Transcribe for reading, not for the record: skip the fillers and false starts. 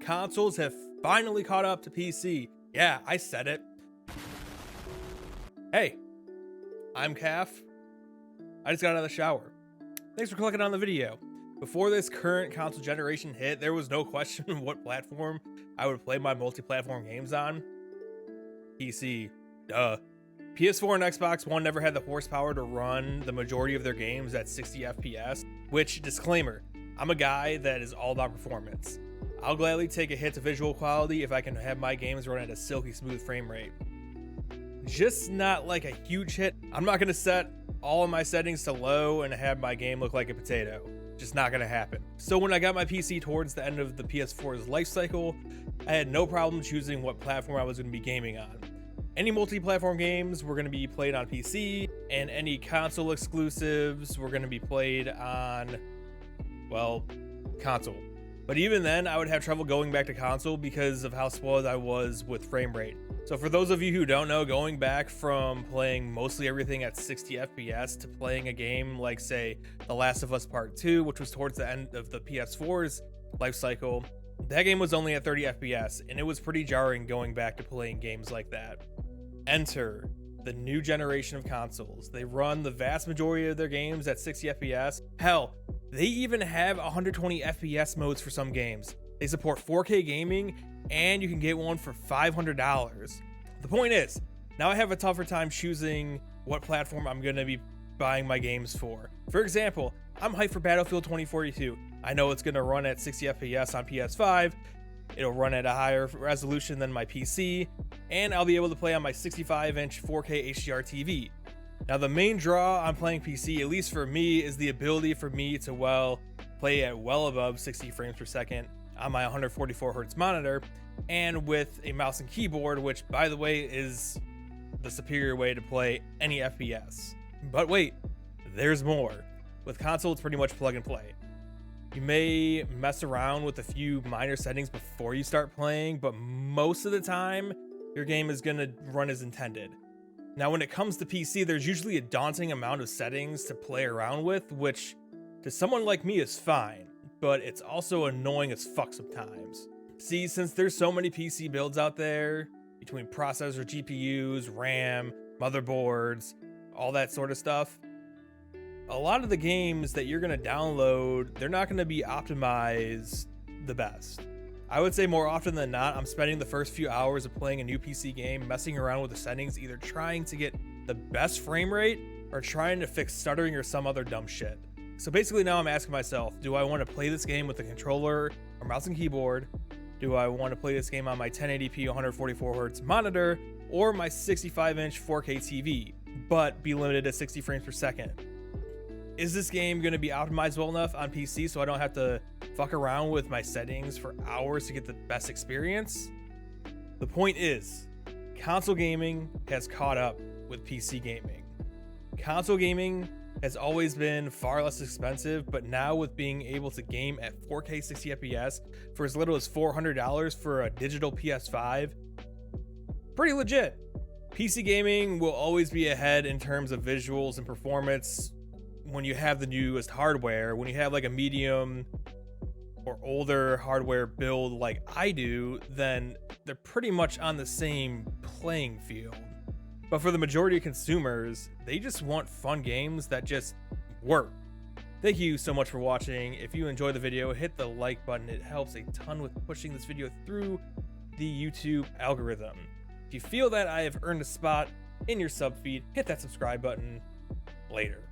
consoles have finally caught up to PC. Yeah, I said it. Hey, I'm Calf. I just got out of the shower. Thanks for clicking on the video. Before this current console generation hit, there was no question what platform I would play my multi-platform games on. PC, duh. PS4 and Xbox One never had the horsepower to run the majority of their games at 60 FPS, which, disclaimer, I'm a guy that is all about performance. I'll gladly take a hit to visual quality if I can have my games run at a silky smooth frame rate. Just not like a huge hit. I'm not gonna set all of my settings to low and have my game look like a potato. Just not gonna happen. So when I got my PC towards the end of the PS4's life cycle, I had no problem choosing what platform I was gonna be gaming on. Any multi-platform games were going to be played on PC, and any console exclusives were going to be played on, well, console. But even then, I would have trouble going back to console because of how spoiled I was with frame rate. So for those of you who don't know, going back from playing mostly everything at 60 FPS to playing a game like, say, The Last of Us Part 2, which was towards the end of the PS4's life cycle, that game was only at 30 FPS, and it was pretty jarring going back to playing games like that. Enter the new generation of consoles. They run the vast majority of their games at 60 FPS. Hell, they even have 120 FPS modes for some games. They support 4K gaming, and you can get one for $500. The point is, now I have a tougher time choosing what platform I'm going to be buying my games for. For example, I'm hyped for Battlefield 2042. I know it's going to run at 60 FPS on PS5. It'll run at a higher resolution than my PC, and I'll be able to play on my 65-inch 4K HDR TV. Now, the main draw on playing PC, at least for me, is the ability for me to, well, play at well above 60 frames per second on my 144Hz monitor, and with a mouse and keyboard, which, by the way, is the superior way to play any FPS. But wait, there's more. With console, it's pretty much plug and play. You may mess around with a few minor settings before you start playing, but most of the time, your game is going to run as intended. Now, when it comes to PC, there's usually a daunting amount of settings to play around with, which to someone like me is fine, but it's also annoying as fuck sometimes. See, since there's so many PC builds out there, between processor, GPUs, RAM, motherboards, all that sort of stuff, a lot of the games that you're going to download, they're not going to be optimized the best. I would say more often than not, I'm spending the first few hours of playing a new PC game messing around with the settings, either trying to get the best frame rate or trying to fix stuttering or some other dumb shit. So basically now I'm asking myself, do I want to play this game with a controller or mouse and keyboard? Do I want to play this game on my 1080p 144Hz monitor or my 65-inch 4K TV, but be limited to 60 frames per second? Is this game going to be optimized well enough on PC so I don't have to fuck around with my settings for hours to get the best experience? The point is, console gaming has caught up with PC gaming. Console gaming has always been far less expensive, but now with being able to game at 4K 60 FPS for as little as $400 for a digital PS5, pretty legit. PC gaming will always be ahead in terms of visuals and performance when you have the newest hardware. When you have like a medium or older hardware build like I do, then they're pretty much on the same playing field. But for the majority of consumers, they just want fun games that just work. Thank you so much for watching. If you enjoyed the video, hit the like button. It helps a ton with pushing this video through the YouTube algorithm. If you feel that I have earned a spot in your sub feed, hit that subscribe button. Later.